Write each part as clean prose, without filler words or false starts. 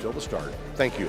till the start. Thank you.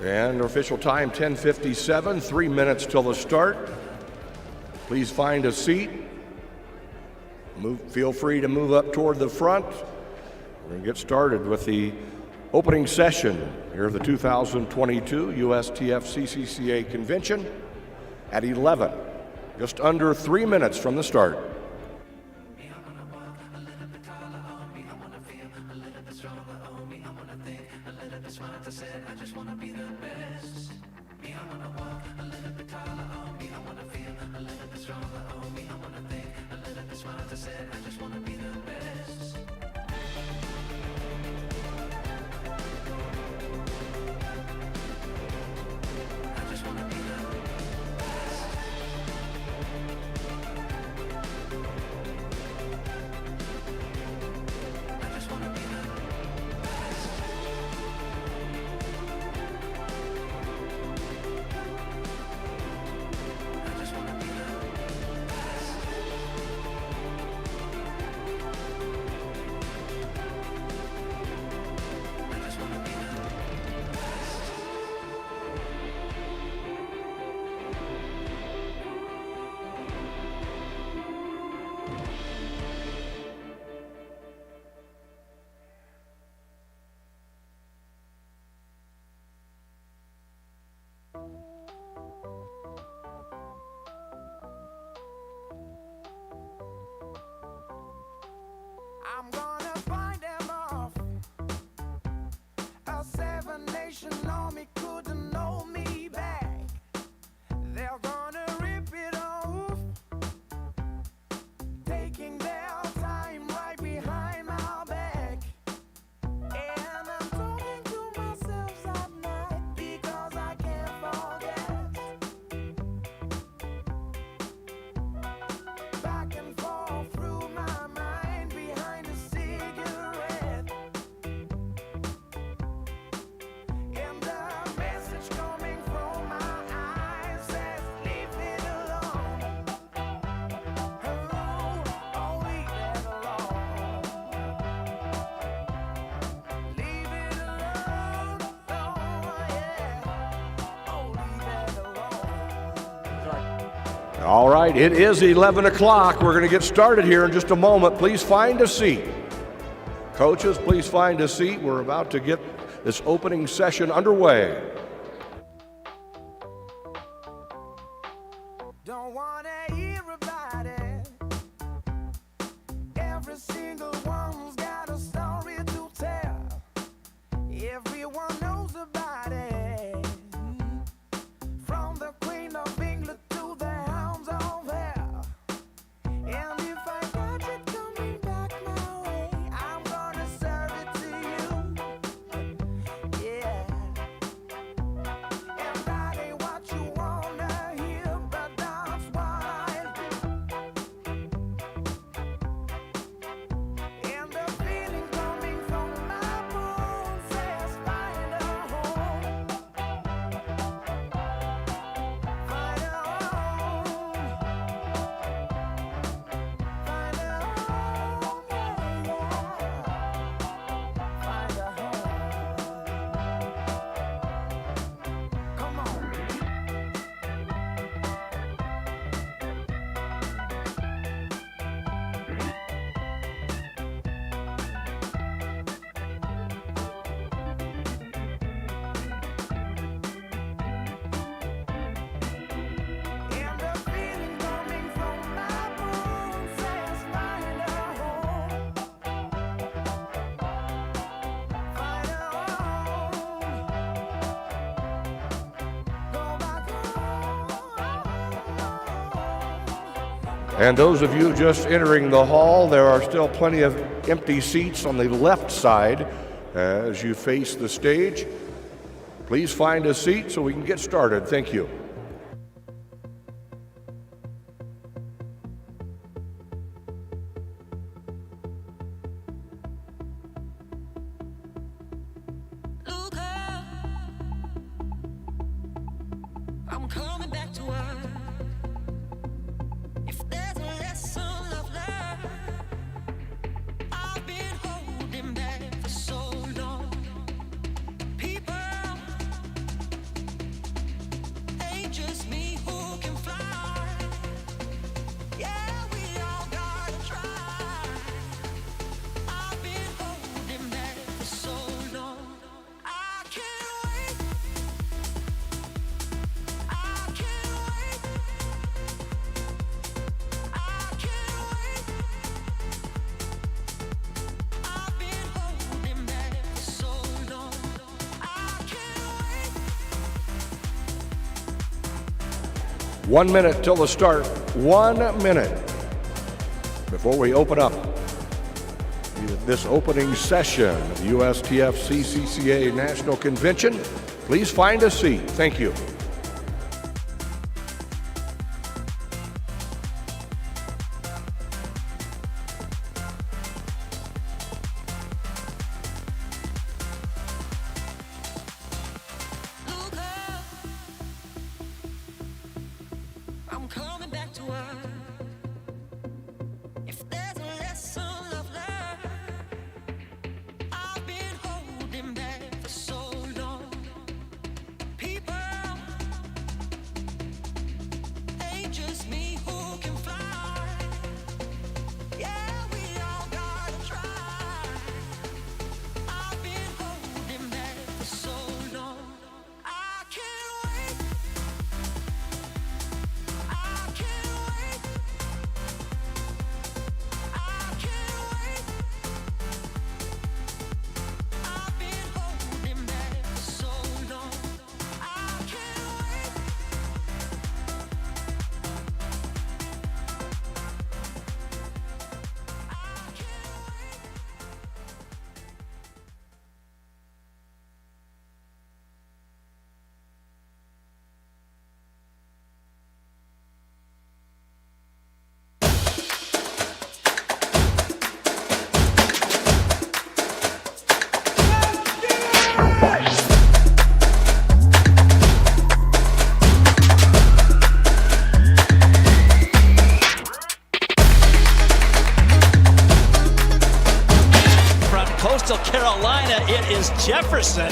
And official time 10:57, 3 minutes till the start. Please find a seat. Feel free to move up toward the front. We're going to get started with the opening session here of the 2022 USTFCCCA convention at 11, just under 3 minutes from the start. I'm gonna find them off. A seven-nation army couldn't hold me back. They're gonna rip it off, taking their time right behind my back. And I'm talking to myself at night because I can't forget. Back and forth through my mind behind a cigarette. And the message coming from my eyes says, leave it alone. Alone, oh, leave it alone. Leave it alone, oh yeah. Oh, leave it alone. All right, it is 11 o'clock. We're going to get started here in just a moment. Please find a seat. Coaches, please find a seat. We're about to get this opening session underway. Don't wanna hear about it. Every single one's got a story to tell. Everyone knows about it. From the Queen of England to the Hounds of Hell. And if I catch it coming back my way, I'm gonna serve it to you. And those of you just entering the hall, there are still plenty of empty seats on the left side as you face the stage. Please find a seat so we can get started. Thank you. Look up, I'm coming back to earth. If there's a lesson I've learned, I've been holding back for so long. People, ain't just me who can fly. Yeah, we all gotta try. I've been holding back for so long. I can't wait. I can't wait. I can't wait. I've been holding back for so long. I can't wait. 1 minute till the start. 1 minute before we open up this opening session of the USTFCCCA National Convention. Please find a seat. Thank you. Look up, I'm coming back to earth. If there's a lesson I've learned, I've been holding back for so long. People, ain't just me who can fly. Yeah, we all gotta try. I've been holding back for so long. I can't wait. I can't wait. I can't wait. I've been holding back for so long. I can't wait. I can't wait. From Coastal Carolina, it is Jefferson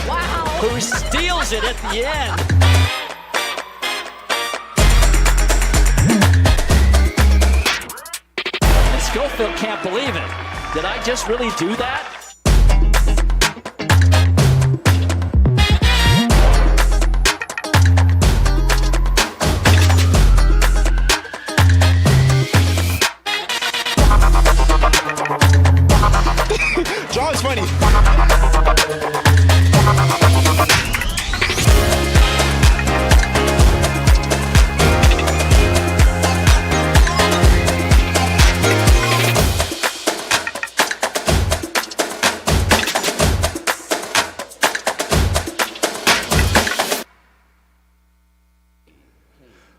who steals it at the end. And Schofield can't believe it. Did I just really do that? John's funny.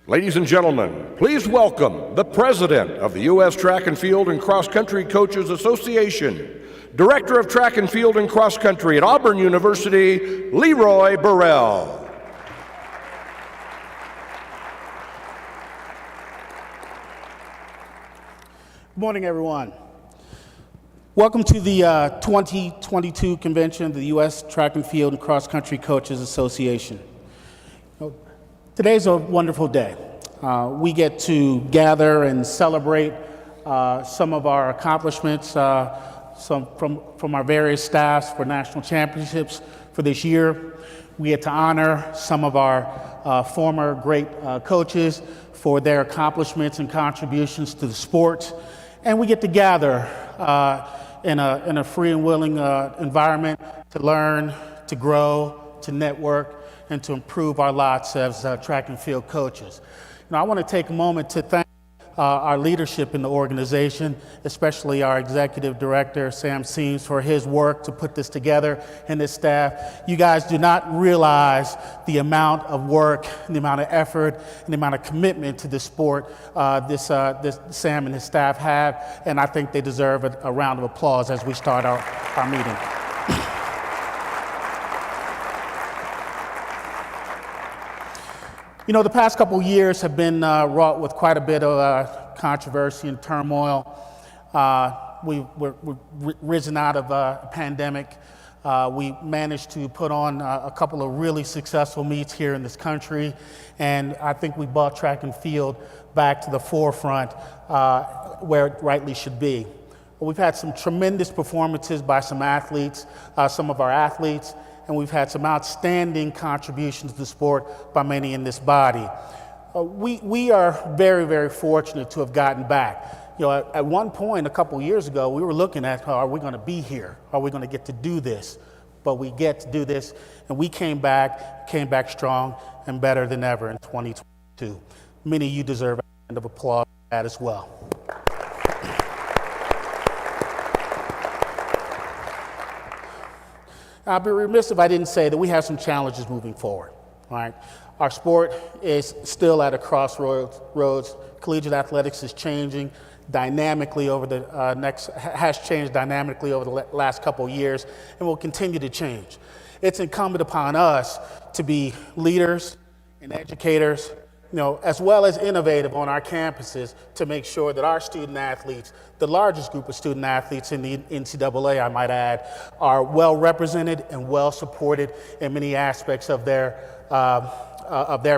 Ladies and gentlemen, please welcome the President of the U.S. Track and Field and Cross Country Coaches Association, Director of Track and Field and Cross Country at Auburn University, Leroy Burrell. Good morning, everyone. Welcome to the 2022 convention of the U.S. Track and Field and Cross Country Coaches Association. Today's a wonderful day. We get to gather and celebrate some of our accomplishments from our various staffs for national championships for this year. We get to honor some of our former great coaches for their accomplishments and contributions to the sport. And we get to gather in a free and willing environment to learn, to grow, to network, and to improve our lots as track and field coaches. Now, I want to take a moment to thank our leadership in the organization, especially our executive director, Sam Seams, for his work to put this together, and his staff. You guys do not realize the amount of work, the amount of effort, and the amount of commitment to this sport this Sam and his staff have, and I think they deserve a round of applause as we start our meeting. You know, the past couple years have been wrought with quite a bit of controversy and turmoil. We've risen out of a pandemic. We managed to put on a couple of really successful meets here in this country, and I think we brought track and field back to the forefront where it rightly should be. We've had some tremendous performances by some athletes, some of our athletes, and we've had some outstanding contributions to the sport by many in this body. We are very, very fortunate to have gotten back. You know, at one point a couple years ago, we were looking at, are we going to be here? Are we going to get to do this? But we get to do this, and we came back strong and better than ever in 2022. Many of you deserve a round of applause for that as well. I'd be remiss if I didn't say that we have some challenges moving forward. All right, our sport is still at a crossroads. Collegiate athletics is changing dynamically over the has changed dynamically over the last couple of years, and will continue to change. It's incumbent upon us to be leaders and educators, you know, as well as innovative on our campuses to make sure that our student athletes, the largest group of student athletes in the NCAA, I might add, are well represented and well supported in many aspects of their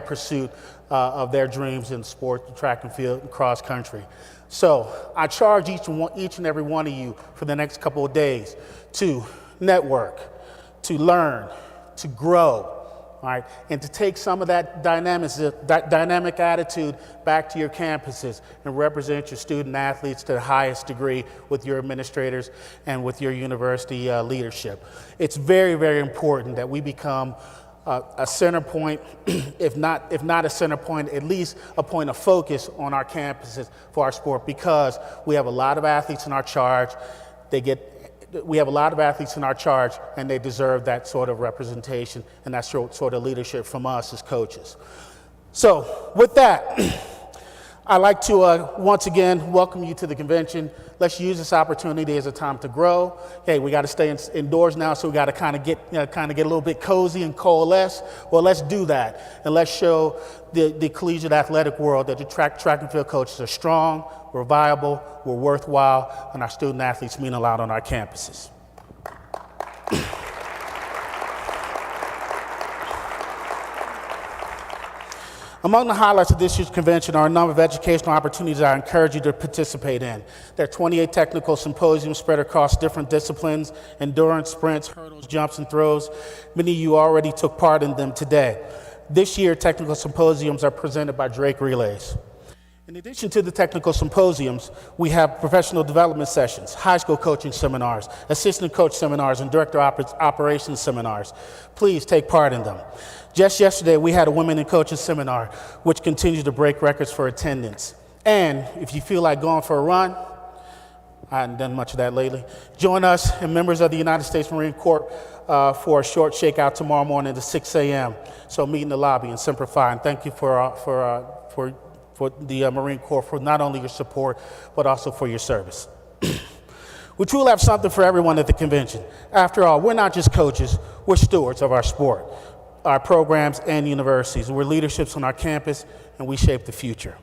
pursuit of their dreams in sport, track and field, and cross country. So I charge each and every one of you for the next couple of days to network, to learn, to grow. All right, and to take some of that dynamic attitude back to your campuses and represent your student athletes to the highest degree with your administrators and with your university leadership. It's very, very important that we become a center point, if not a center point, at least a point of focus on our campuses for our sport, because we have a lot of athletes in our charge. We have a lot of athletes in our charge, and they deserve that sort of representation and that sort of leadership from us as coaches. So with that, I'd like to once again welcome you to the convention. Let's use this opportunity as a time to grow. Hey, we got to stay indoors now, so we got to kind of get a little bit cozy and coalesce. Well, let's do that, and let's show the collegiate athletic world that the track and field coaches are strong, we're viable, we're worthwhile, and our student athletes mean a lot on our campuses. Among the highlights of this year's convention are a number of educational opportunities I encourage you to participate in. There are 28 technical symposiums spread across different disciplines: endurance, sprints, hurdles, jumps, and throws. Many of you already took part in them today. This year, technical symposiums are presented by Drake Relays. In addition to the technical symposiums, we have professional development sessions, high school coaching seminars, assistant coach seminars, and director operations seminars. Please take part in them. Just yesterday, we had a Women in Coaching seminar, which continues to break records for attendance. And if you feel like going for a run, I haven't done much of that lately, join us and members of the United States Marine Corps for a short shakeout tomorrow morning at 6 a.m. So meet in the lobby and Semper Fi. And thank you for the Marine Corps for not only your support, but also for your service. We truly have something for everyone at the convention. After all, we're not just coaches, we're stewards of our sport, our programs, and universities. We're leaderships on our campus, and we shape the future.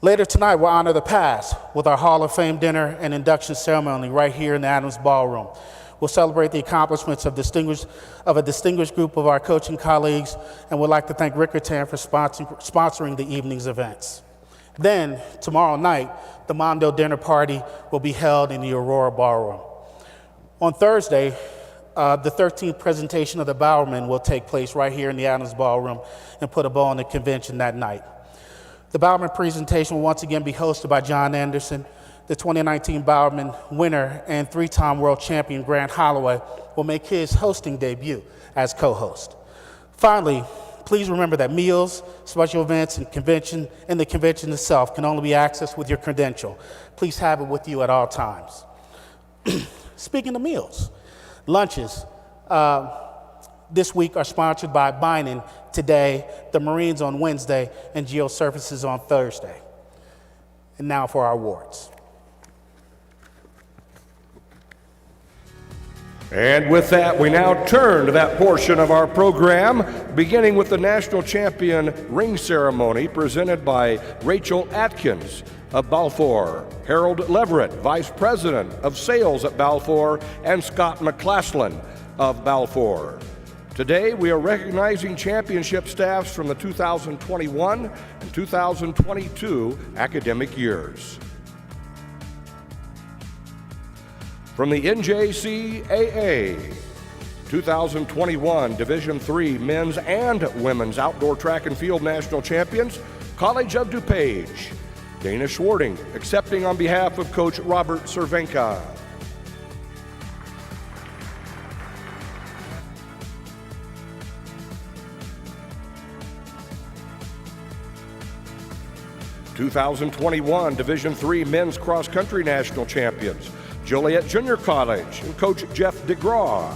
Later tonight, we'll honor the past with our Hall of Fame dinner and induction ceremony right here in the Adams Ballroom. We'll celebrate the accomplishments of a distinguished group of our coaching colleagues, and we'd like to thank Rick Rattan for sponsoring the evening's events. Then, tomorrow night, the Mondo dinner party will be held in the Aurora Ballroom. On Thursday, the 13th presentation of the Bowerman will take place right here in the Adams Ballroom and put a bow on the convention that night. The Bowerman presentation will once again be hosted by John Anderson. The 2019 Bowerman winner and three-time world champion Grant Holloway will make his hosting debut as co-host. Finally, Please remember that meals, special events, and the convention itself can only be accessed with your credential. Please have it with you at all times. Speaking of meals, lunches this week are sponsored by Bynum today, the Marines on Wednesday, and Geoservices on Thursday. And now for our awards. And with that, we now turn to that portion of our program, beginning with the National Champion Ring Ceremony presented by Rachel Atkins of Balfour, Harold Leverett, Vice President of Sales at Balfour, and Scott McClaslin of Balfour. Today, we are recognizing championship staffs from the 2021 and 2022 academic years. From the NJCAA, 2021 Division III men's and women's outdoor track and field national champions, College of DuPage, Dana Schwarting, accepting on behalf of Coach Robert Cervenka. (2021) Division III men's cross country national champions, Joliet Junior College and Coach Jeff DeGraw.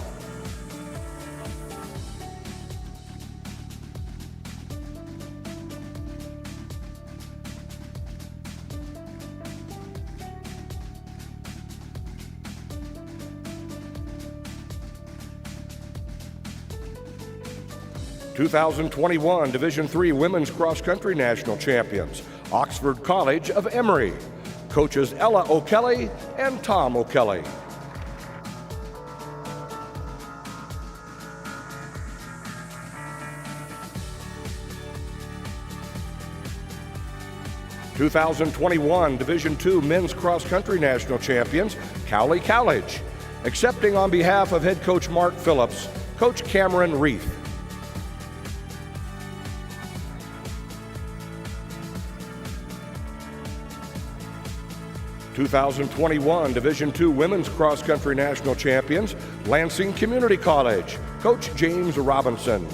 (2021) Division III women's cross country national champions, Oxford College of Emory, coaches Ella O'Kelly and Tom O'Kelly. (2021) Division II men's cross country national champions, Cowley College, accepting on behalf of head coach Mark Phillips, Coach Cameron Reith. (2021) Division II women's cross country national champions, Lansing Community College, Coach James Robinson.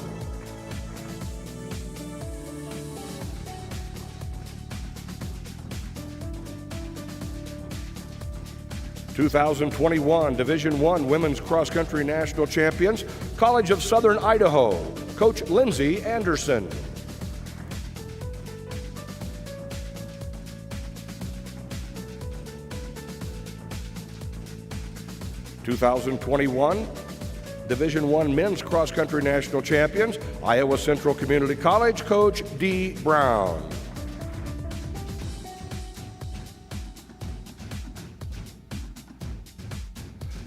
(2021) Division I women's cross country national champions, College of Southern Idaho, Coach Lindsay Anderson. (2021) Division I men's cross country national champions, Iowa Central Community College, Coach D. Brown.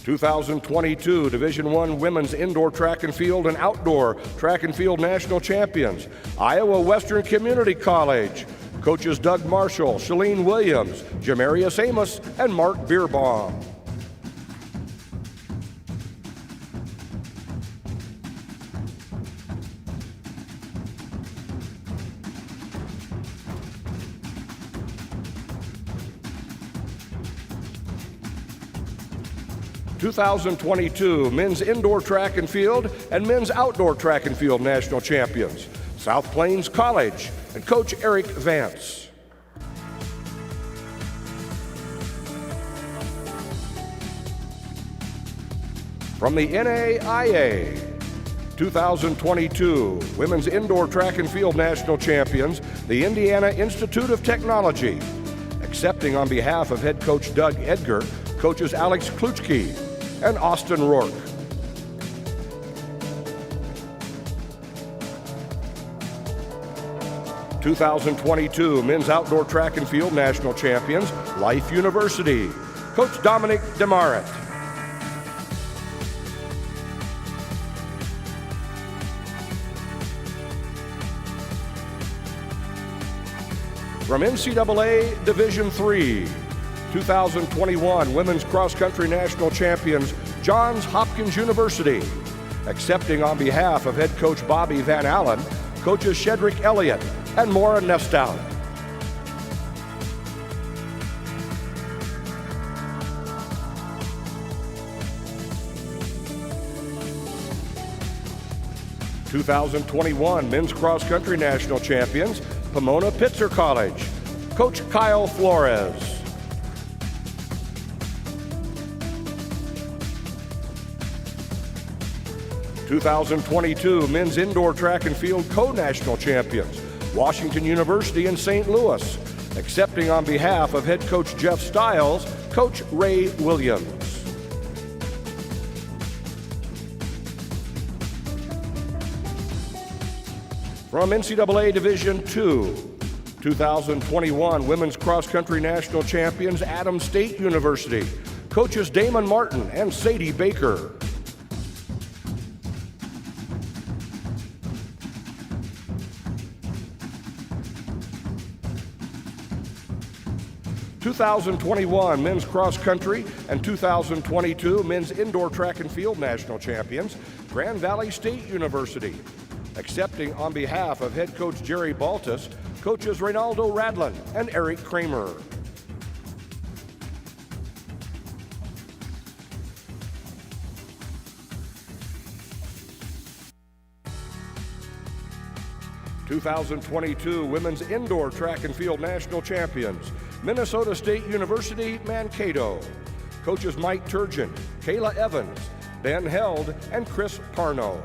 (2022) Division I women's indoor track and field and outdoor track and field national champions, Iowa Western Community College, coaches Doug Marshall, Shalene Williams, Jamarius Amos, and Mark Bierbaum. (2022) men's indoor track and field and men's outdoor track and field national champions, South Plains College and Coach Eric Vance. From the NAIA, 2022 women's indoor track and field national champions, the Indiana Institute of Technology, accepting on behalf of head coach Doug Edgar, coaches Alex Kluchke and Austin Rourke. (2022) men's outdoor track and field national champions, Life University, Coach Dominic Demaret. From NCAA Division III, 2021 women's cross country national champions, Johns Hopkins University, accepting on behalf of head coach Bobby Van Allen, coaches Shedrick Elliott and Maura Nestow. 2021 Men's Cross Country National Champions, Pomona Pitzer College. Coach Kyle Flores. 2022 Men's Indoor Track and Field Co-National Champions, Washington University in St. Louis. Accepting on behalf of head coach Jeff Stiles, Coach Ray Williams. From NCAA Division II, 2021 Women's Cross Country National Champions, Adams State University. Coaches Damon Martin and Sadie Baker. 2021 Men's Cross Country and 2022 Men's Indoor Track and Field National Champions, Grand Valley State University. Accepting on behalf of head coach Jerry Baltus, coaches Reynaldo Radlin and Eric Kramer. (2022) Women's Indoor Track and Field National Champions, Minnesota State University, Mankato. Coaches Mike Turgeon, Kayla Evans, Ben Held, and Chris Parno.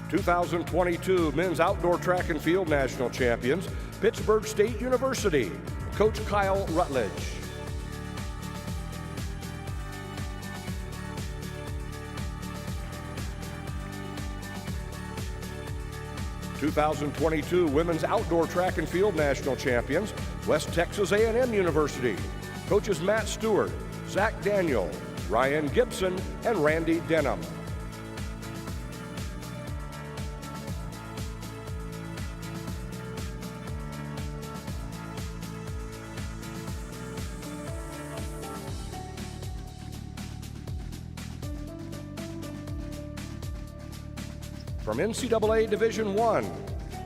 (2022) Men's Outdoor Track and Field National Champions, Pittsburgh State University. Coach Kyle Rutledge. 2022 Women's Outdoor Track and Field National Champions, West Texas A&M University. Coaches Matt Stewart, Zach Daniel, Ryan Gibson, and Randy Denham. From NCAA Division I,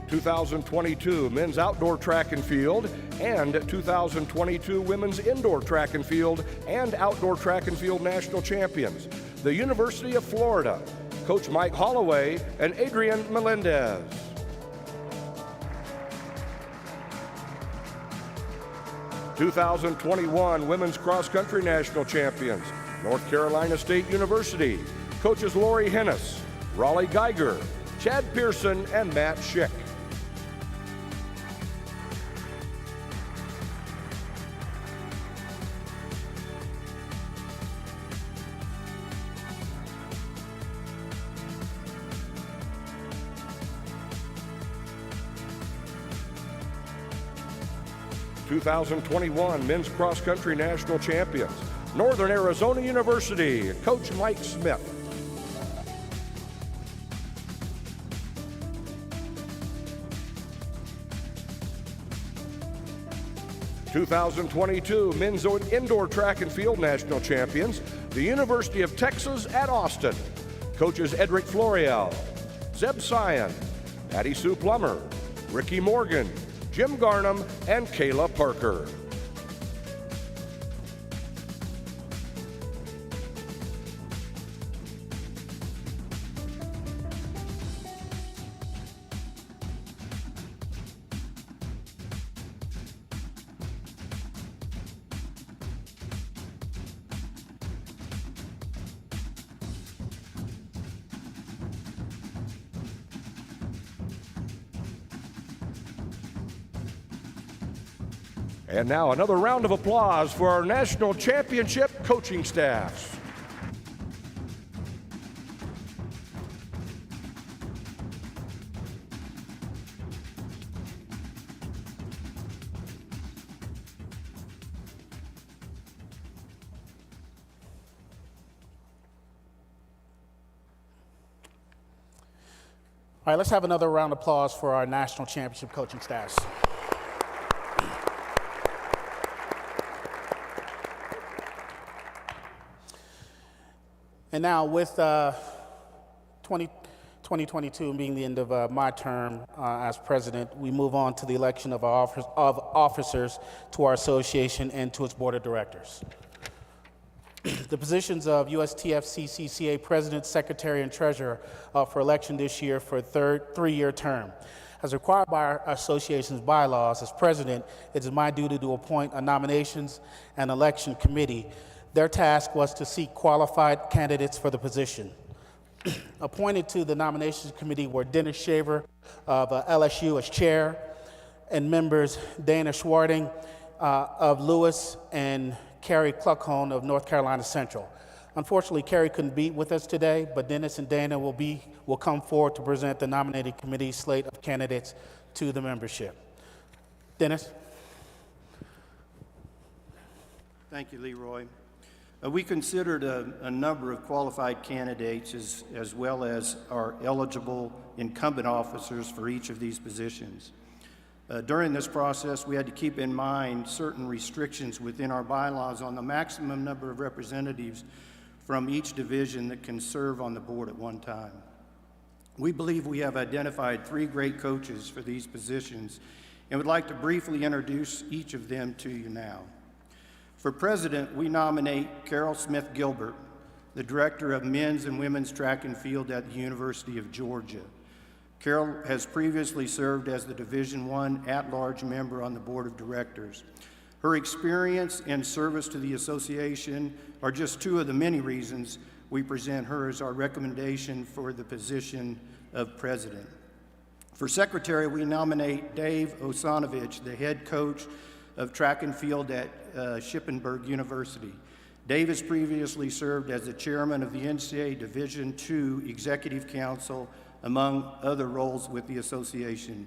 2022 Men's Outdoor Track and Field and 2022 Women's Indoor Track and Field and Outdoor Track and Field National Champions, the University of Florida. Coach Mike Holloway and Adrian Melendez. 2021 Women's Cross Country National Champions, North Carolina State University. Coaches Lori Hennis, Raleigh Geiger, Chad Pearson, and Matt Schick. (2021 Men's Cross Country National Champions, Northern Arizona University. Coach Mike Smith. 2022 Men's Indoor Track and Field National Champions, the University of Texas at Austin. Coaches Edric Florial, Zeb Sion, Patty Sue Plummer, Ricky Morgan, Jim Garnham, and Kayla Parker. And now another round of applause for our national championship coaching staffs. All right, let's have another round of applause for our national championship coaching staffs. And now with 2022 2022 being the end of my term as president, we move on to the election of officers to our association and to its board of directors. The positions of USTFCCCA President, Secretary, and Treasurer for election this year for a three-year term. As required by our association's bylaws, as president, it is my duty to appoint a nominations and election committee. Their task was to seek qualified candidates for the position. Appointed to the nominations committee were Dennis Shaver of LSU as chair, and members Dana Schwarting of Lewis and Carrie Cluckhone of North Carolina Central. Unfortunately, Carrie couldn't be with us today, but Dennis and Dana will come forward to present the nominating committee slate of candidates to the membership. Dennis? Thank you, Leroy. We considered a number of qualified candidates as well as our eligible incumbent officers for each of these positions. During this process, we had to keep in mind certain restrictions within our bylaws on the maximum number of representatives from each division that can serve on the board at one time. We believe we have identified 3 great coaches for these positions and would like to briefly introduce each of them to you now. For president, we nominate Carol Smith Gilbert, the director of men's and women's track and field at the University of Georgia. Carol has previously served as the Division I at-large member on the board of directors. Her experience and service to the association are just 2 of the many reasons we present her as our recommendation for the position of president. For secretary, we nominate Dave Osanovich, the head coach of track and field at Shippensburg University. Dave has previously served as the chairman of the NCAA Division II Executive Council, among other roles with the association.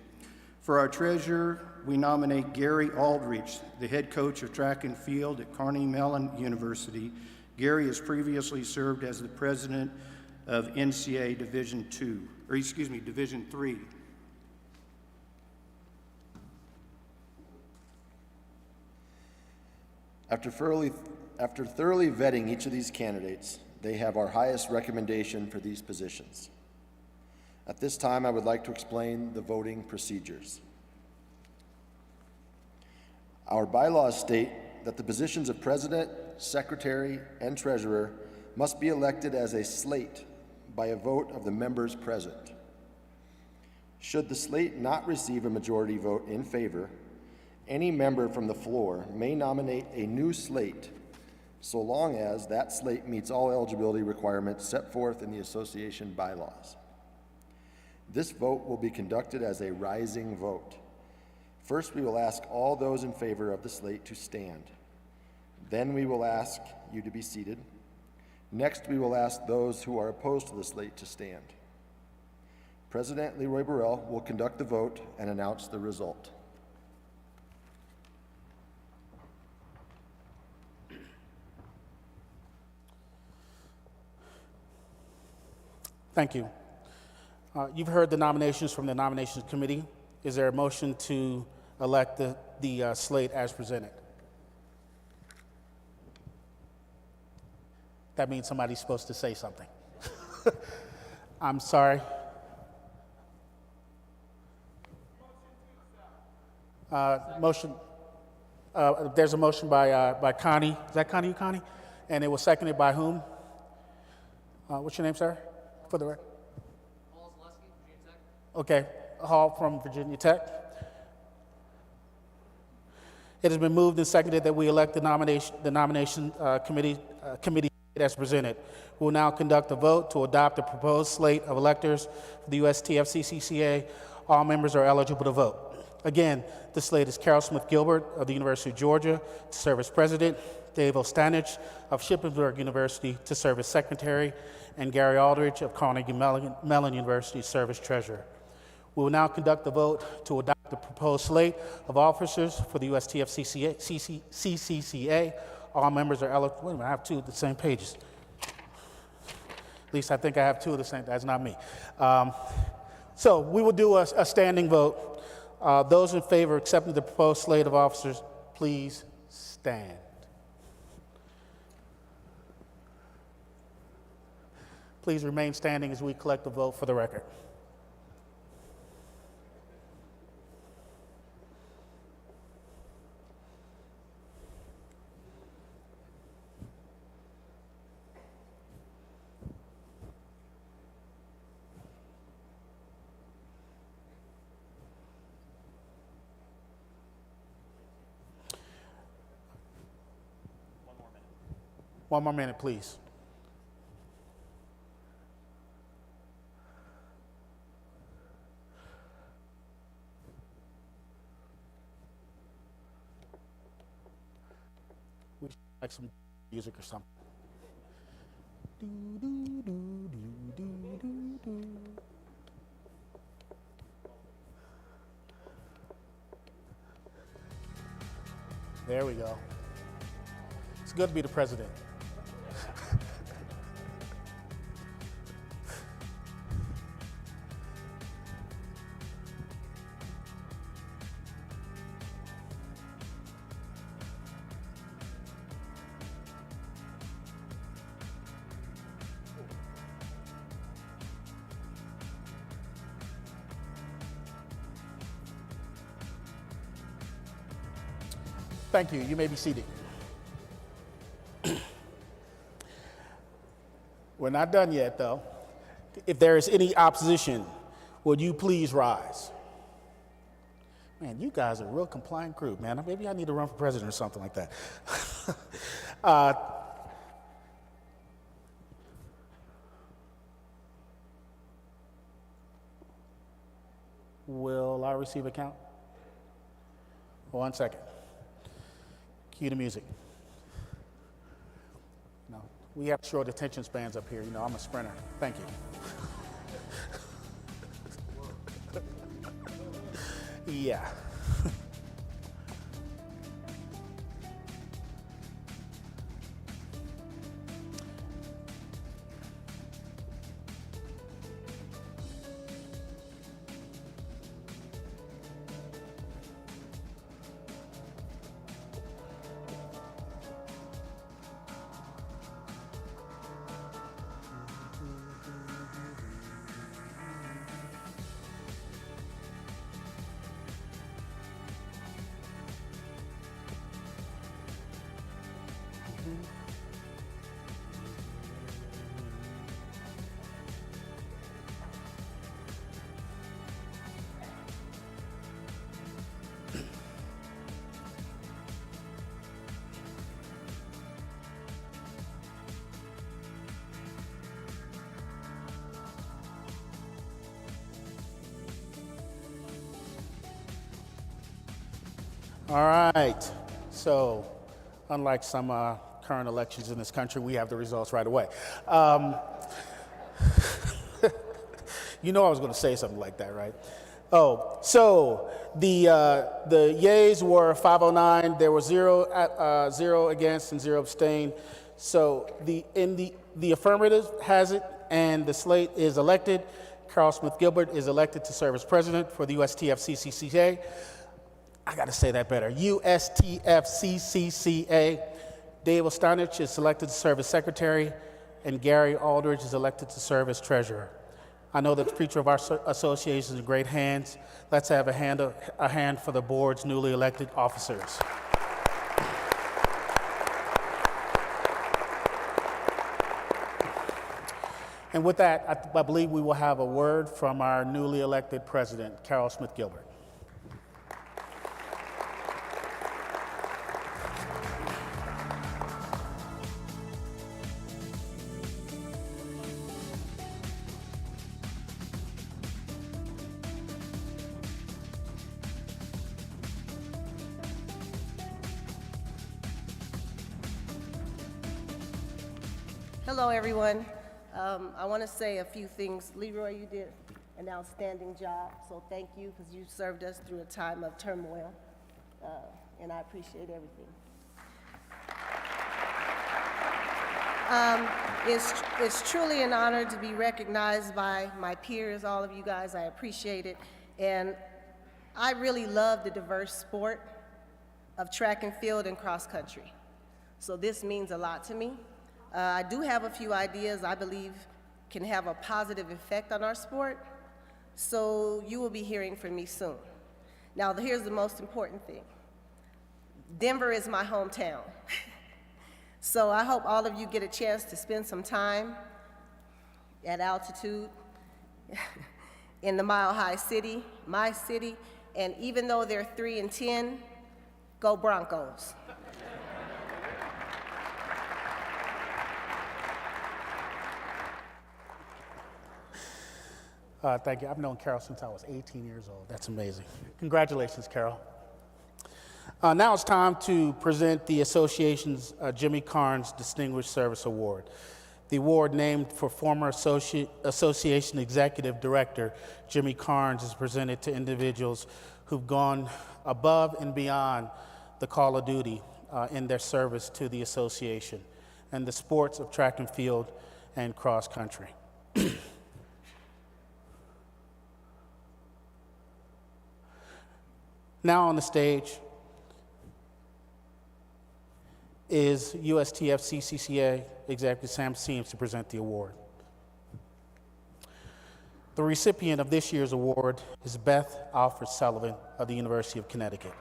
For our treasurer, we nominate Gary Aldrich, the head coach of track and field at Carnegie Mellon University. Gary has previously served as the president of NCAA Division III. After thoroughly vetting each of these candidates, they have our highest recommendation for these positions. At this time, I would like to explain the voting procedures. Our bylaws state that the positions of president, secretary, and treasurer must be elected as a slate by a vote of the members present. Should the slate not receive a majority vote in favor, any member from the floor may nominate a new slate so long as that slate meets all eligibility requirements set forth in the association bylaws. This vote will be conducted as a rising vote. First, we will ask all those in favor of the slate to stand. Then we will ask you to be seated. Next, we will ask those who are opposed to the slate to stand. President Leroy Burrell will conduct the vote and announce the result. Thank you. You've heard the nominations from the nominations committee. Is there a motion to elect the slate as presented? That means somebody's supposed to say something. I'm sorry. Motion. There's a motion by Connie. Is that Connie? Connie? And it was seconded by whom? What's your name, sir? For the record. Okay, Hall from Virginia Tech. It has been moved and seconded that we elect the nomination committee as presented. We will now conduct a vote to adopt the proposed slate of electors for the USTFCCCA. All members are eligible to vote. Again, the slate is Carol Smith Gilbert of the University of Georgia to serve as president, Dave Ostanich of Shippensburg University to serve as secretary, and Gary Aldrich of Carnegie Mellon University to serve as treasurer. We will now conduct the vote to adopt the proposed slate of officers for the USTFCCCA. All members are eligible. Wait a minute, I have 2 of the same pages. At least I think I have 2 of the same. That's not me. So we will do a standing vote. Those in favor of accepting the proposed slate of officers, please stand. Please remain standing as we collect the vote for the record. One more minute, please. We should like some music or something. Do, do, do, do, do, do, do. There we go. It's good to be the president. Thank you. You may be seated. We're not done yet, though. If there is any opposition, would you please rise? Man, you guys are a real compliant group, man. Maybe I need to run for president or something like that. Will I receive a count? 1 second. Cue the music. No, we have short attention spans up here. You know, I'm a sprinter. Thank you. Yeah. All right. So, unlike some current elections in this country, we have the results right away. You know I was going to say something like that, right? Oh, so the yeas were 509. There were zero against and 0 abstain. So the affirmative has it, and the slate is elected. Carl Smith Gilbert is elected to serve as president for the USTFCCCA. I got to say that better. USTFCCCA. Dave Ostanich is selected to serve as secretary, and Gary Aldridge is elected to serve as treasurer. I know that the future of our association is in great hands. Let's have a hand for the board's newly elected officers. And with that, I believe we will have a word from our newly elected president, Carl Smith Gilbert. Hello, everyone. I want to say a few things. Leroy, you did an outstanding job, so thank you, because you served us through a time of turmoil, and I appreciate everything. It's truly an honor to be recognized by my peers, all of you guys. I appreciate it, and I really love the diverse sport of track and field and cross country, so this means a lot to me. I do have a few ideas I believe can have a positive effect on our sport. So you will be hearing from me soon. Now, here's the most important thing. Denver is my hometown. So I hope all of you get a chance to spend some time at altitude in the Mile High City, my city, and even though they're 3-10, go Broncos. Thank you. I've known Carol since I was 18 years old. That's amazing. Congratulations, Carol. Now it's time to present the association's Jimmy Carnes Distinguished Service Award. The award, named for former association executive director Jimmy Carnes, is presented to individuals who've gone above and beyond the call of duty in their service to the association and the sports of track and field and cross country. Now on the stage is USTFCCCA Executive Sam Seams to present the award. The recipient of this year's award is Beth Alfred Sullivan of the University of Connecticut.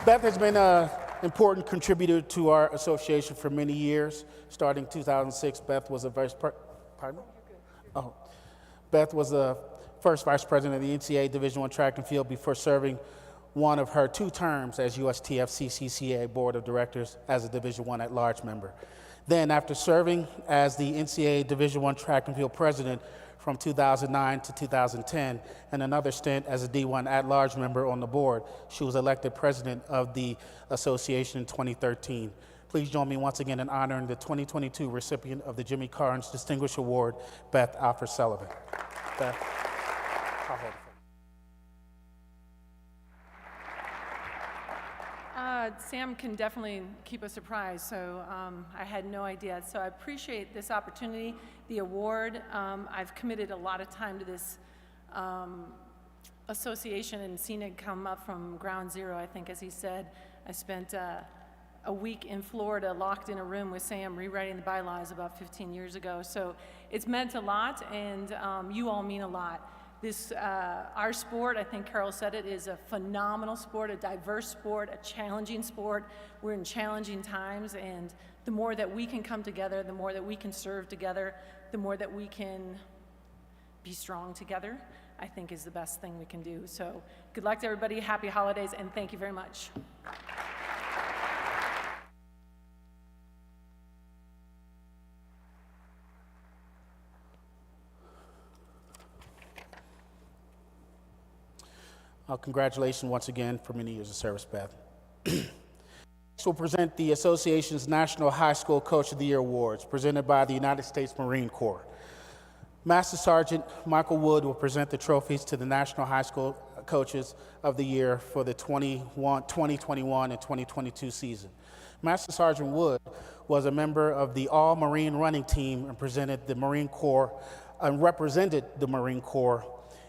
Beth has been an important contributor to our association for many years. Starting in 2006, Beth was the first vice president of the NCAA Division I track and field before serving one of her 2 terms as USTFCCCA Board of Directors as a Division I at-large member. Then, after serving as the NCAA Division I track and field president from 2009 to 2010, and another stint as a D1 at-large member on the board, she was elected president of the association in 2013. Please join me once again in honoring the 2022 recipient of the Jimmy Carnes Distinguished Award, Beth Alfred Sullivan. Beth, I'll hold it for you. Sam can definitely keep a surprise, so I had no idea. So I appreciate this opportunity, the award. I've committed a lot of time to this association and seen it come up from ground zero, I think, as he said. I spent a week in Florida locked in a room with Sam rewriting the bylaws about 15 years ago. So it's meant a lot, and you all mean a lot. This, our sport, I think Carol said it, is a phenomenal sport, a diverse sport, a challenging sport. We're in challenging times, and the more that we can come together, the more that we can serve together, the more that we can be strong together, I think is the best thing we can do. So good luck to everybody, happy holidays, and thank you very much. Congratulations once again for many years of service, Beth. Next, we'll present the association's National High School Coach of the Year Awards, presented by the United States Marine Corps. Master Sergeant Michael Wood will present the trophies to the National High School Coaches of the Year for the 2021 and 2022 season. Master Sergeant Wood was a member of the All-Marine Running Team and represented the Marine Corps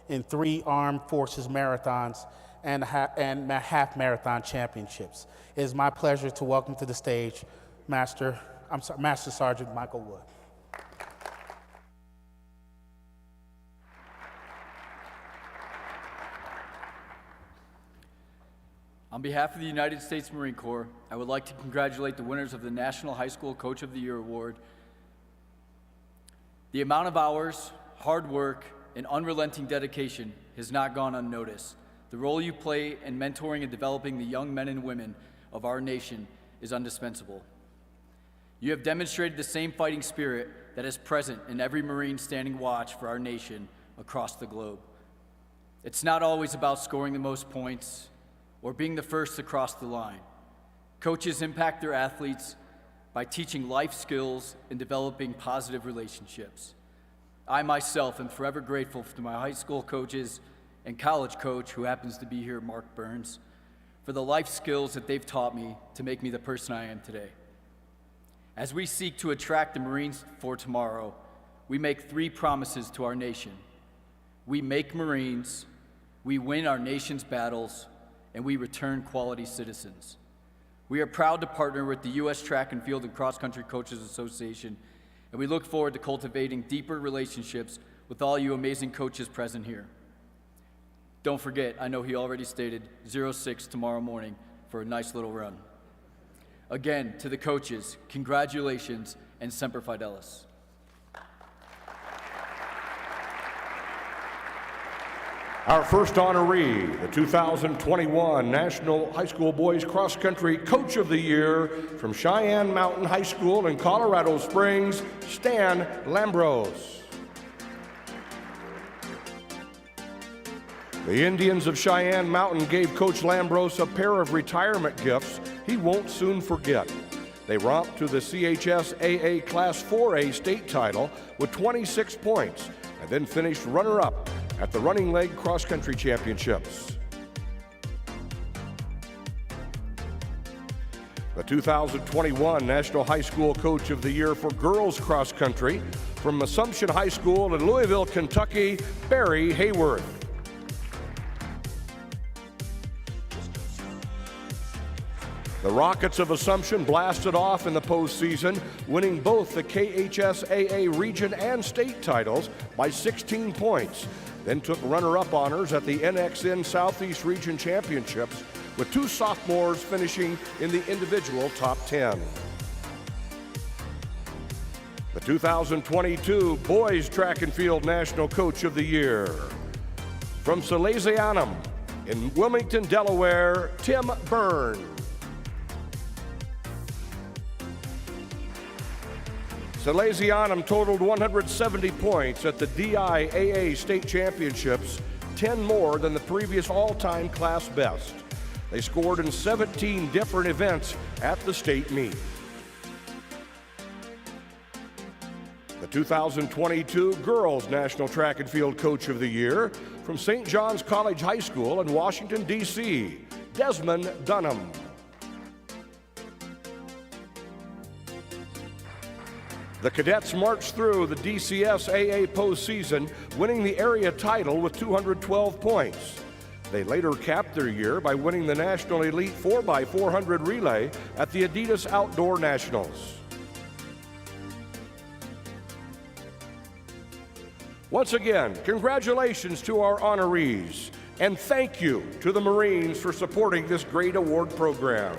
in 3 Armed Forces marathons and half marathon championships. It is my pleasure to welcome to the stage Master Sergeant Michael Wood. On behalf of the United States Marine Corps, I would like to congratulate the winners of the National High School Coach of the Year Award. The amount of hours, hard work, and unrelenting dedication has not gone unnoticed. The role you play in mentoring and developing the young men and women of our nation is indispensable. You have demonstrated the same fighting spirit that is present in every Marine standing watch for our nation across the globe. It's not always about scoring the most points or being the first to cross the line. Coaches impact their athletes by teaching life skills and developing positive relationships. I myself am forever grateful to my high school coaches and college coach, who happens to be here, Mark Burns, for the life skills that they've taught me to make me the person I am today. As we seek to attract the Marines for tomorrow, we make 3 promises to our nation. We make Marines, we win our nation's battles, and we return quality citizens. We are proud to partner with the U.S. Track and Field and Cross Country Coaches Association, and we look forward to cultivating deeper relationships with all you amazing coaches present here. Don't forget, I know he already stated 06 tomorrow morning for a nice little run. Again, to the coaches, congratulations and Semper Fidelis. Our first honoree, the 2021 National High School Boys Cross Country Coach of the Year from Cheyenne Mountain High School in Colorado Springs, Stan Lambros. The Indians of Cheyenne Mountain gave Coach Lambros a pair of retirement gifts he won't soon forget. They romped to the CHSAA Class 4A state title with 26 points and then finished runner-up at the Running Leg Cross Country Championships. The 2021 National High School Coach of the Year for Girls Cross Country from Assumption High School in Louisville, Kentucky, Barry Hayworth. The Rockets of Assumption blasted off in the postseason, winning both the KHSAA region and state titles by 16 points, then took runner-up honors at the NXN Southeast Region Championships, with 2 sophomores finishing in the individual top 10. The 2022 Boys Track and Field National Coach of the Year. From Salesianum in Wilmington, Delaware, Tim Byrne. Salesianum totaled 170 points at the DIAA State Championships, 10 more than the previous all-time class best. They scored in 17 different events at the state meet. The 2022 Girls National Track and Field Coach of the Year from St. John's College High School in Washington, D.C., Desmond Dunham. The cadets marched through the DCSAA postseason, winning the area title with 212 points. They later capped their year by winning the National Elite 4x400 relay at the Adidas Outdoor Nationals. Once again, congratulations to our honorees, and thank you to the Marines for supporting this great award program.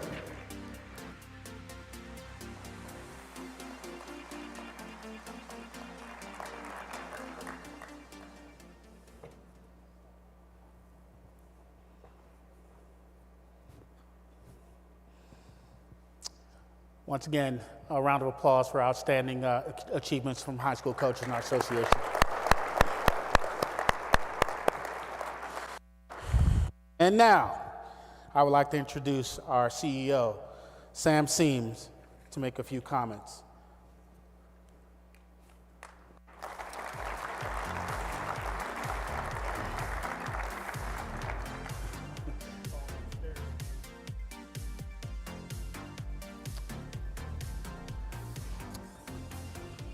Once again, a round of applause for outstanding achievements from high school coaches in our association. And now, I would like to introduce our CEO, Sam Seams, to make a few comments.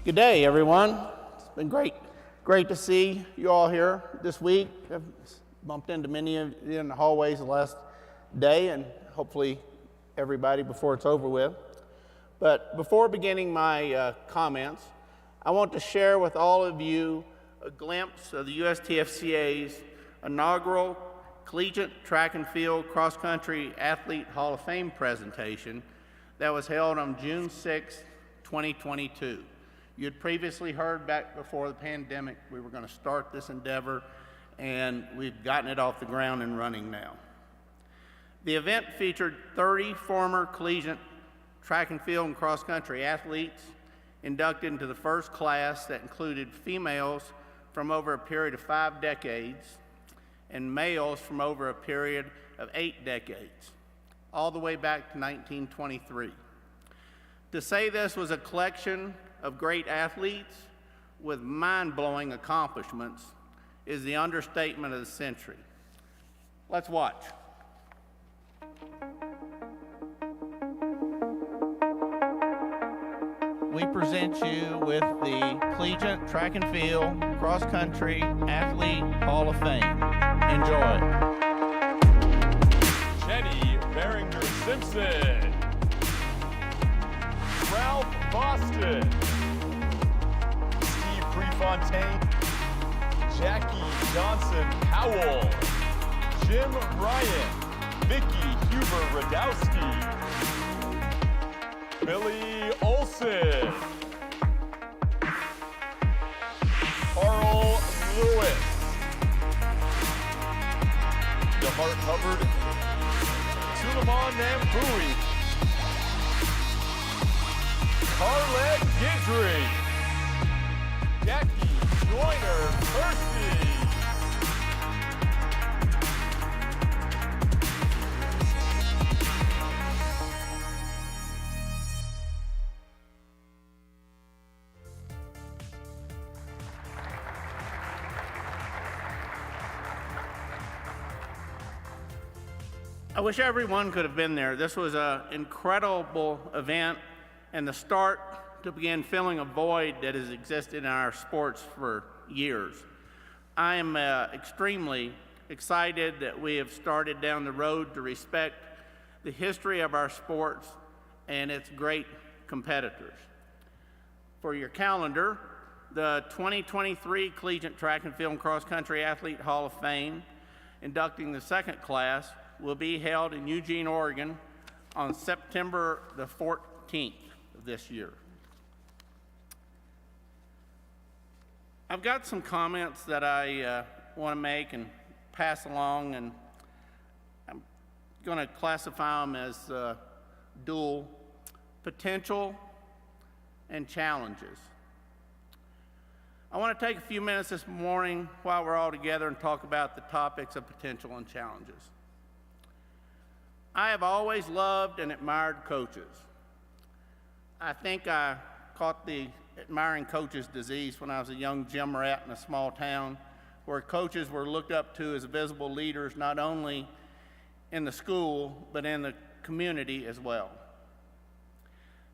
Good day, everyone. It's been great to see you all here this week. I've bumped into many of you in the hallways the last day, and hopefully everybody before it's over with. But before beginning my comments, I want to share with all of you a glimpse of the USTFCCA's inaugural Collegiate Track and Field Cross Country Athlete Hall of Fame presentation that was held on June 6, 2022. You had previously heard back before the pandemic we were going to start this endeavor, and we've gotten it off the ground and running now. The event featured 30 former collegiate track and field and cross country athletes inducted into the first class that included females from over a period of 5 decades and males from over a period of 8 decades, all the way back to 1923. To say this was a collection of great athletes with mind-blowing accomplishments is the understatement of the century. Let's watch. We present you with the Collegiate Track and Field Cross Country Athlete Hall of Fame. Enjoy. Jenny Beringer Simpson, Ralph Boston, Steve Prefontaine, Jackie Johnson Howell, Jim Ryan, Vicky Huber Radowski, Billy Olson, Carl Lewis, DeHart Hubbard, Suleiman Nambui, Carlette Gidry, Jackie Joyner Percy, I wish everyone could have been there. This was an incredible event and the start to begin filling a void that has existed in our sports for years. I am extremely excited that we have started down the road to respect the history of our sports and its great competitors. For your calendar, the 2023 Collegiate Track and Field and Cross Country Athlete Hall of Fame, inducting the second class, will be held in Eugene, Oregon on September the 14th of this year. I've got some comments that I want to make and pass along, and I'm going to classify them as dual: potential and challenges. I want to take a few minutes this morning while we're all together and talk about the topics of potential and challenges. I have always loved and admired coaches. I think I caught the admiring coaches disease when I was a young gym rat in a small town where coaches were looked up to as visible leaders not only in the school but in the community as well.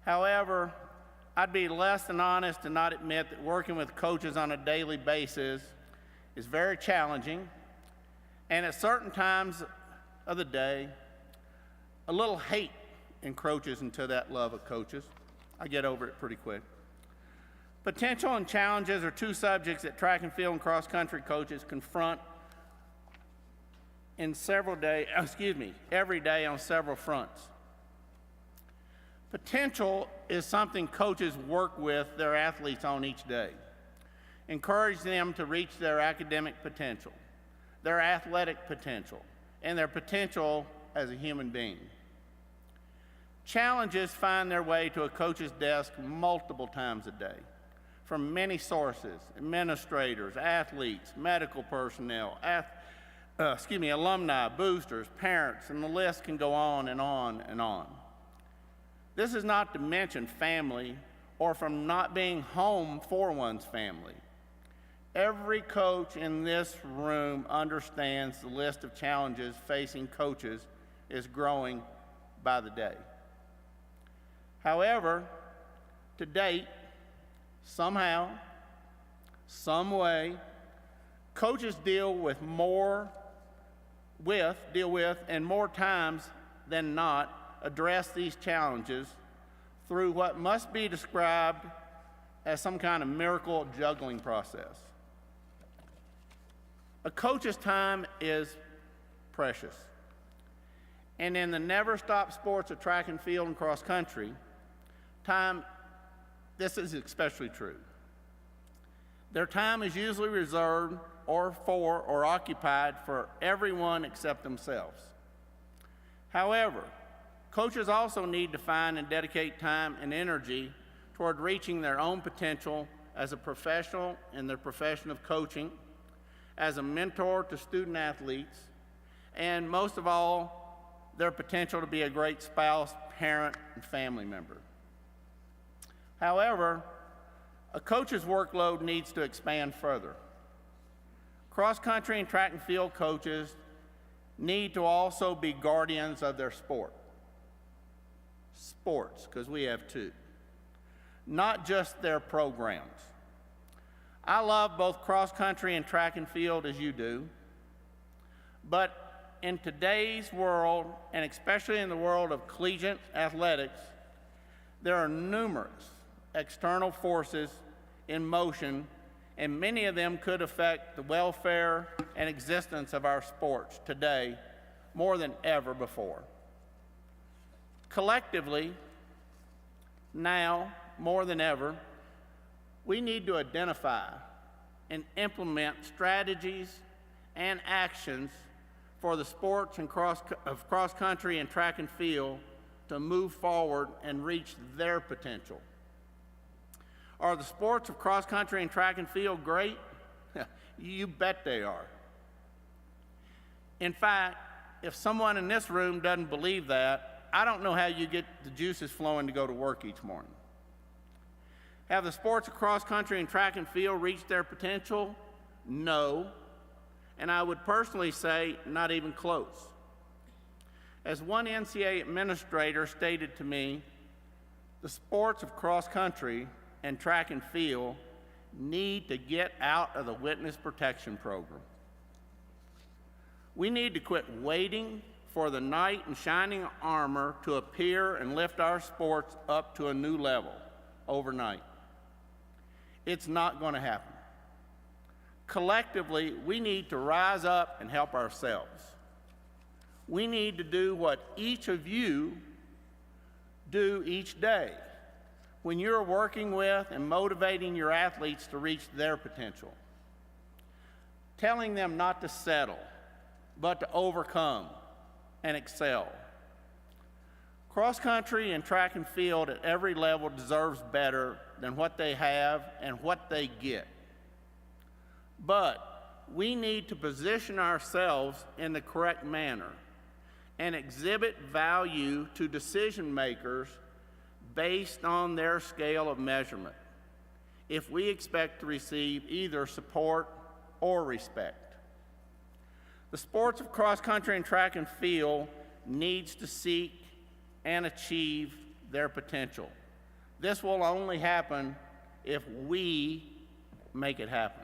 However, I'd be less than honest to not admit that working with coaches on a daily basis is very challenging, and at certain times of the day, a little hate encroaches into that love of coaches. I get over it pretty quick. Potential and challenges are two subjects that track and field and cross country coaches confront in every day on several fronts. Potential is something coaches work with their athletes on each day. Encourage them to reach their academic potential, their athletic potential, and their potential as a human being. Challenges find their way to a coach's desk multiple times a day from many sources: administrators, athletes, medical personnel, alumni, boosters, parents, and the list can go on and on and on. This is not to mention family or from not being home for one's family. Every coach in this room understands the list of challenges facing coaches is growing by the day. However, to date, somehow, some way, coaches deal with and more times than not address these challenges through what must be described as some kind of miracle juggling process. A coach's time is precious. And in the never-stop sports of track and field and cross country, this is especially true. Their time is usually reserved or occupied for everyone except themselves. However, coaches also need to find and dedicate time and energy toward reaching their own potential as a professional in their profession of coaching, as a mentor to student athletes, and most of all, their potential to be a great spouse, parent, and family member. However, a coach's workload needs to expand further. Cross-country and track and field coaches need to also be guardians of their sports, because we have two, not just their programs. I love both cross-country and track and field as you do, but in today's world, and especially in the world of collegiate athletics, there are numerous external forces in motion, and many of them could affect the welfare and existence of our sports today more than ever before. Collectively, now more than ever, we need to identify and implement strategies and actions for the sports and cross-country and track and field to move forward and reach their potential. Are the sports of cross-country and track and field great? You bet they are. In fact, if someone in this room doesn't believe that, I don't know how you get the juices flowing to go to work each morning. Have the sports of cross-country and track and field reached their potential? No. And I would personally say not even close. As one NCAA administrator stated to me, the sports of cross-country and track and field need to get out of the witness protection program. We need to quit waiting for the knight in shining armor to appear and lift our sports up to a new level overnight. It's not going to happen. Collectively, we need to rise up and help ourselves. We need to do what each of you do each day when you're working with and motivating your athletes to reach their potential. Telling them not to settle, but to overcome and excel. Cross-country and track and field at every level deserves better than what they have and what they get. But we need to position ourselves in the correct manner and exhibit value to decision makers based on their scale of measurement if we expect to receive either support or respect. The sports of cross-country and track and field needs to seek and achieve their potential. This will only happen if we make it happen.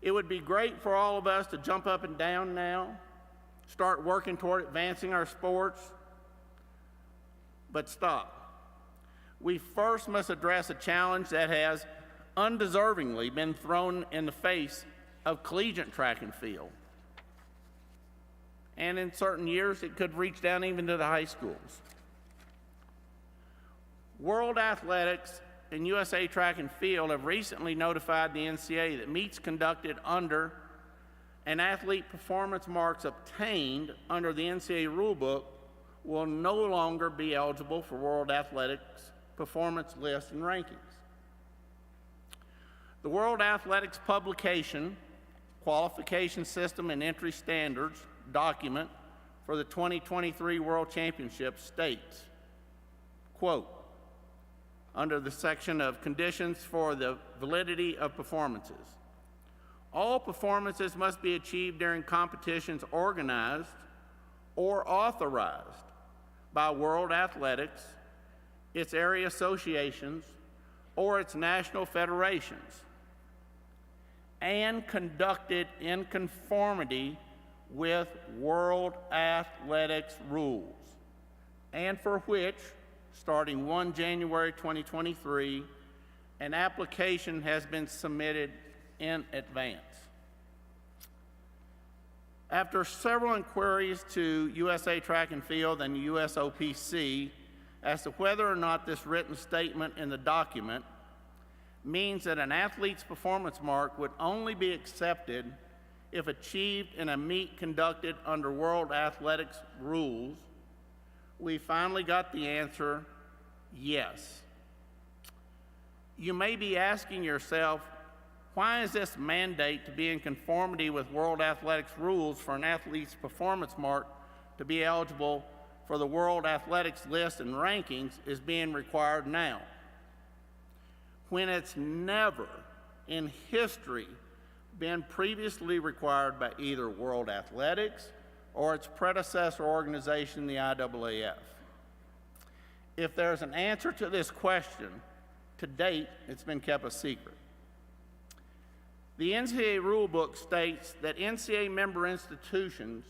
It would be great for all of us to jump up and down now, start working toward advancing our sports, but stop. We first must address a challenge that has undeservingly been thrown in the face of collegiate track and field. And in certain years, it could reach down even to the high schools. World Athletics and USA Track and Field have recently notified the NCAA that meets conducted under and athlete performance marks obtained under the NCAA rulebook will no longer be eligible for World Athletics performance lists and rankings. The World Athletics publication, Qualification System and Entry Standards document for the 2023 World Championship states, quote, under the section of conditions for the validity of performances, all performances must be achieved during competitions organized or authorized by World Athletics, its area associations, or its national federations, and conducted in conformity with World Athletics rules, and for which, starting 1 January 2023, an application has been submitted in advance. After several inquiries to USA Track and Field and USOPC as to whether or not this written statement in the document means that an athlete's performance mark would only be accepted if achieved in a meet conducted under World Athletics rules, we finally got the answer, yes. You may be asking yourself, why is this mandate to be in conformity with World Athletics rules for an athlete's performance mark to be eligible for the World Athletics list and rankings is being required now, when it's never in history been previously required by either World Athletics or its predecessor organization, the IAAF. If there's an answer to this question, to date, it's been kept a secret. The NCAA rulebook states that NCAA member institutions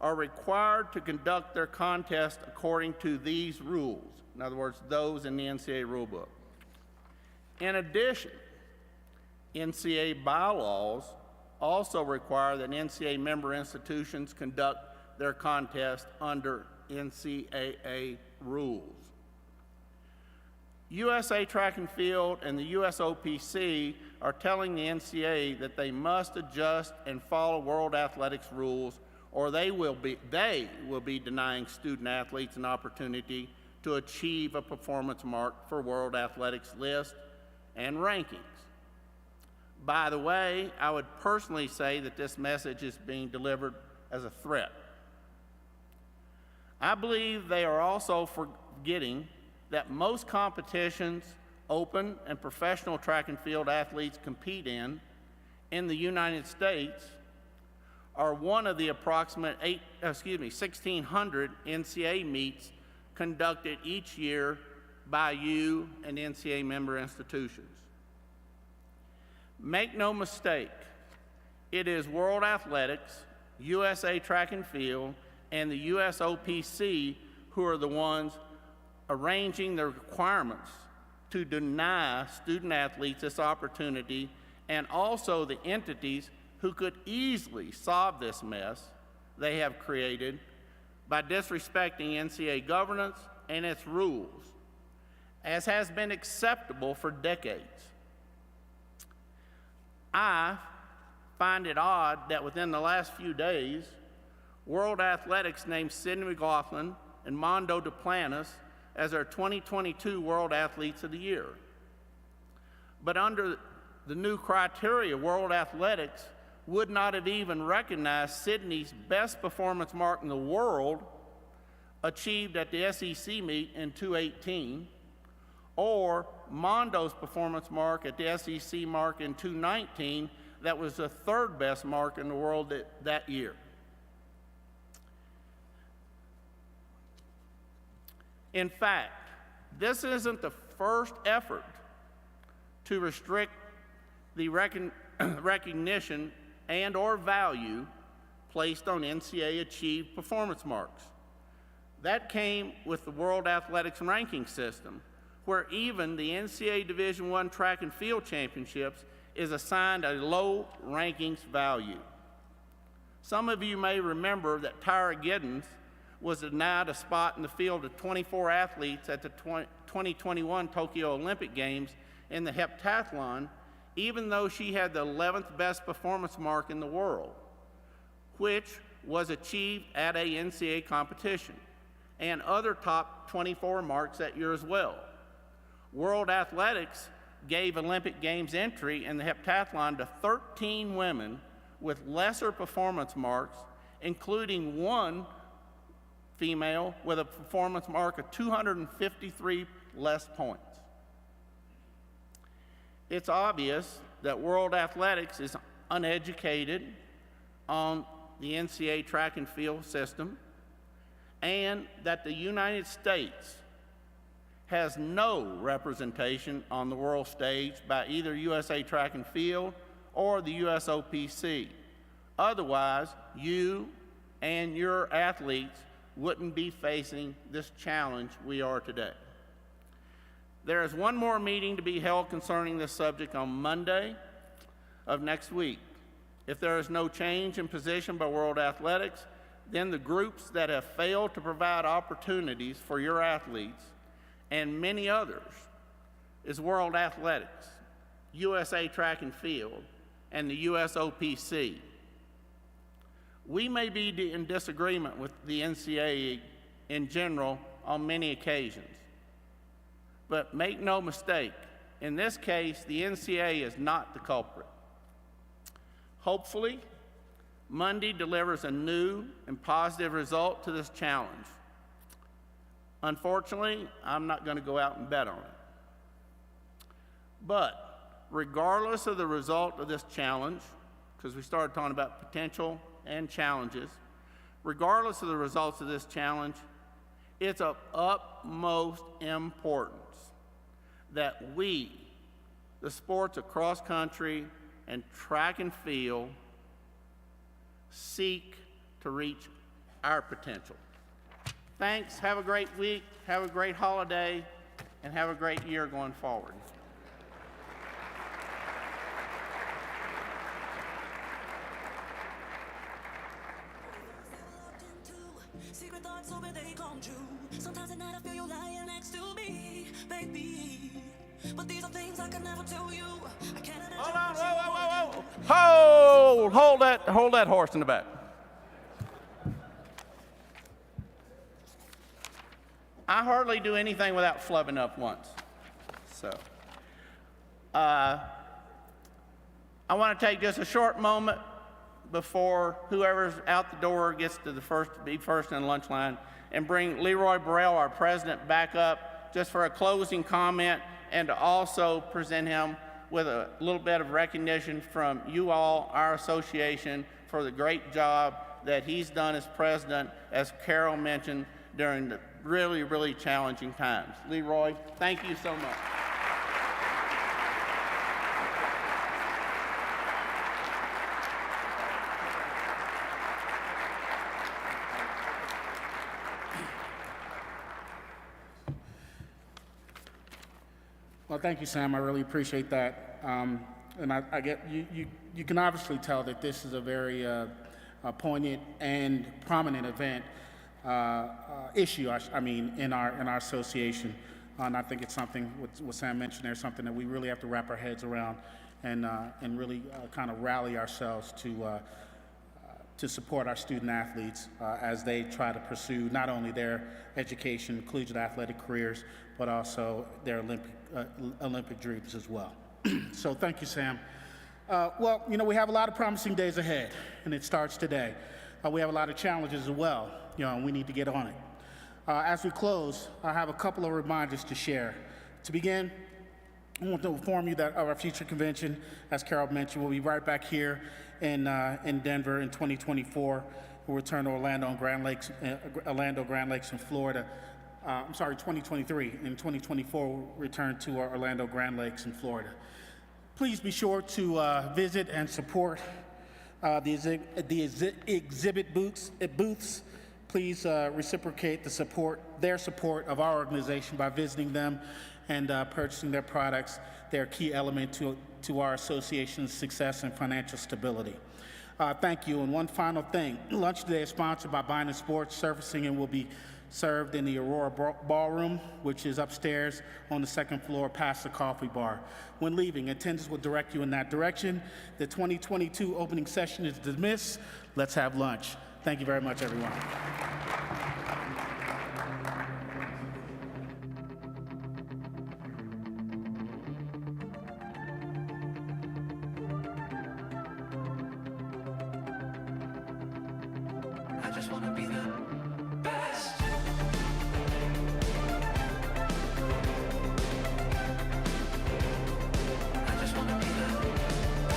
are required to conduct their contest according to these rules. In other words, those in the NCAA rulebook. In addition, NCAA bylaws also require that NCAA member institutions conduct their contest under NCAA rules. USA Track and Field and the USOPC are telling the NCAA that they must adjust and follow World Athletics rules, or they will be denying student athletes an opportunity to achieve a performance mark for World Athletics list and rankings. By the way, I would personally say that this message is being delivered as a threat. I believe they are also forgetting that most competitions open and professional track and field athletes compete in the United States are one of the approximate 1,600 NCAA meets conducted each year by you and NCAA member institutions. Make no mistake, it is World Athletics, USA Track and Field, and the USOPC who are the ones arranging the requirements to deny student athletes this opportunity, and also the entities who could easily solve this mess they have created by disrespecting NCAA governance and its rules, as has been acceptable for decades. I find it odd that within the last few days, World Athletics named Sydney McLaughlin and Mondo Duplantis as their 2022 World Athletes of the Year. But under the new criteria, World Athletics would not have even recognized Sydney's best performance mark in the world achieved at the SEC meet in 2018, or Mondo's performance mark at the SEC mark in 2019 that was the third best mark in the world that year. In fact, this isn't the first effort to restrict the recognition and or value placed on NCAA achieved performance marks. That came with the World Athletics ranking system, where even the NCAA Division I Track and Field Championships is assigned a low rankings value. Some of you may remember that Tyra Giddens was denied a spot in the field of 24 athletes at the 2021 Tokyo Olympic Games in the heptathlon, even though she had the 11th best performance mark in the world, which was achieved at a NCAA competition, and other top 24 marks that year as well. World Athletics gave Olympic Games entry in the heptathlon to 13 women with lesser performance marks, including one female with a performance mark of 253 less points. It's obvious that World Athletics is uneducated on the NCAA track and field system, and that the United States has no representation on the world stage by either USA Track and Field or the USOPC. Otherwise, you and your athletes wouldn't be facing this challenge we are today. There is one more meeting to be held concerning this subject on Monday of next week. If there is no change in position by World Athletics, then the groups that have failed to provide opportunities for your athletes and many others is World Athletics, USA Track and Field, and the USOPC. We may be in disagreement with the NCAA in general on many occasions, but make no mistake, in this case, the NCAA is not the culprit. Hopefully, Monday delivers a new and positive result to this challenge. Unfortunately, I'm not going to go out and bet on it. But regardless of the result of this challenge, because we started talking about potential and challenges, regardless of the results of this challenge, it's of utmost importance that we, the sports of cross country and track and field, seek to reach our potential. Thanks, have a great week, have a great holiday, and have a great year going forward. Secret thoughts so bad they come true. Sometimes at night I feel you lying next to me, baby. But these are things I can never tell you. I can't imagine. Hold on, whoa. Hold that horse in the back. I hardly do anything without flubbing up once. So, I want to take just a short moment before whoever's out the door gets to be first in the lunch line, and bring Leroy Burrell, our president, back up just for a closing comment, and to also present him with a little bit of recognition from you all, our association, for the great job that he's done as president, as Carol mentioned, during the really, really challenging times. Leroy, thank you so much. Well, thank you, Sam. I really appreciate that. And I get you can obviously tell that this is a very poignant and prominent event issue. I mean, in our association, and I think it's something what Sam mentioned there, something that we really have to wrap our heads around, and really kind of rally ourselves to support our student athletes as they try to pursue not only their education, collegiate athletic careers, but also their Olympic dreams as well. So thank you, Sam. Well, you know, we have a lot of promising days ahead, and it starts today. We have a lot of challenges as well, you know, and we need to get on it. As we close, I have a couple of reminders to share. To begin, I want to inform you that our future convention, as Carol mentioned, will be right back here in Denver in 2024. We'll return to Orlando Grand Lakes in Florida. 2023. In 2024, we'll return to our Orlando Grand Lakes in Florida. Please be sure to visit and support the exhibit booths. Please reciprocate their support of our organization by visiting them and purchasing their products. They're a key element to our association's success and financial stability. Thank you. And one final thing. Lunch today is sponsored by Bynum Sports Surfacing and will be served in the Aurora Ballroom, which is upstairs on the second floor past the coffee bar. When leaving, attendants will direct you in that direction. The 2022 opening session is dismissed. Let's have lunch. Thank you very much, everyone. I just wanna be the best. I just wanna be the best.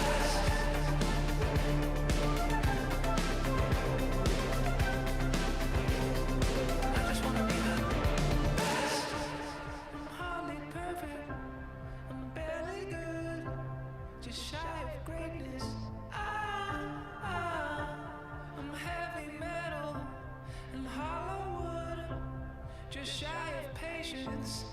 I just wanna be the best. I'm hardly perfect, I'm barely good, just shy of greatness. I'm heavy metal and hollow wood, just shy of patience.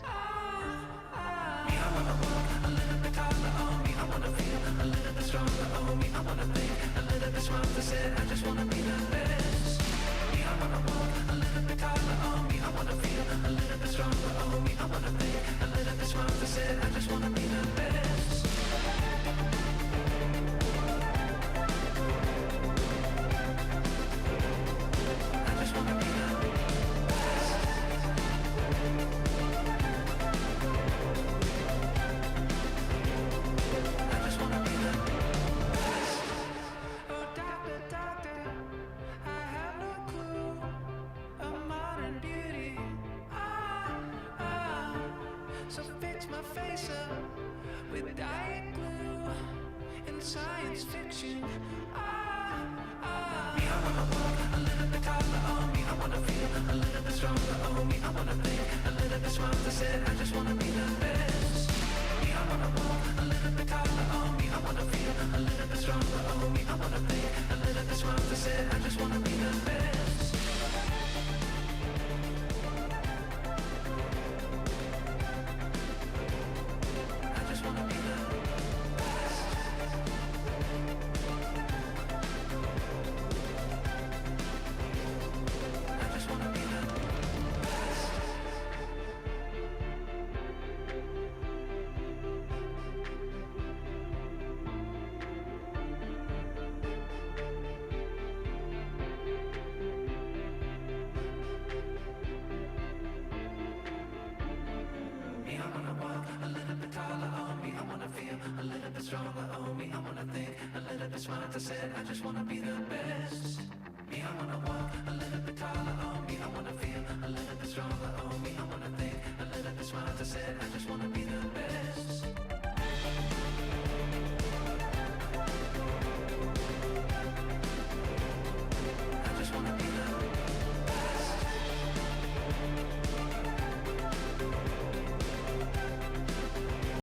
Me, I wanna walk a little bit taller. Oh, me, I wanna feel a little bit stronger. Oh, me, I wanna think a little bit smarter. Said I just wanna be the best. Me, I wanna walk a little bit taller. Oh, me, I wanna feel a little bit stronger. Oh, me, I wanna think a little bit smarter. Said I just wanna be the best. I just wanna be the best. I just wanna be the best. Oh, doctor, I have no clue of modern beauty. So fix my face up with diet glue and science fiction. Me, I wanna walk a little bit taller. Oh, me, I wanna feel a little bit stronger. Oh, me, I wanna think a little bit smarter. Said I just wanna be the best. Me, I wanna walk a little bit taller. Oh, me, I wanna feel a little bit stronger. Oh, me, I wanna think a little bit smarter. Said I just wanna be the best. I just wanna be the best. I just wanna be the best. Me, I wanna walk a little bit taller. Oh, me, I wanna feel a little bit stronger. Oh, me, I wanna think a little bit smarter. Said I just wanna be the best. Me, I wanna walk a little bit taller. Oh, me, I wanna feel a little bit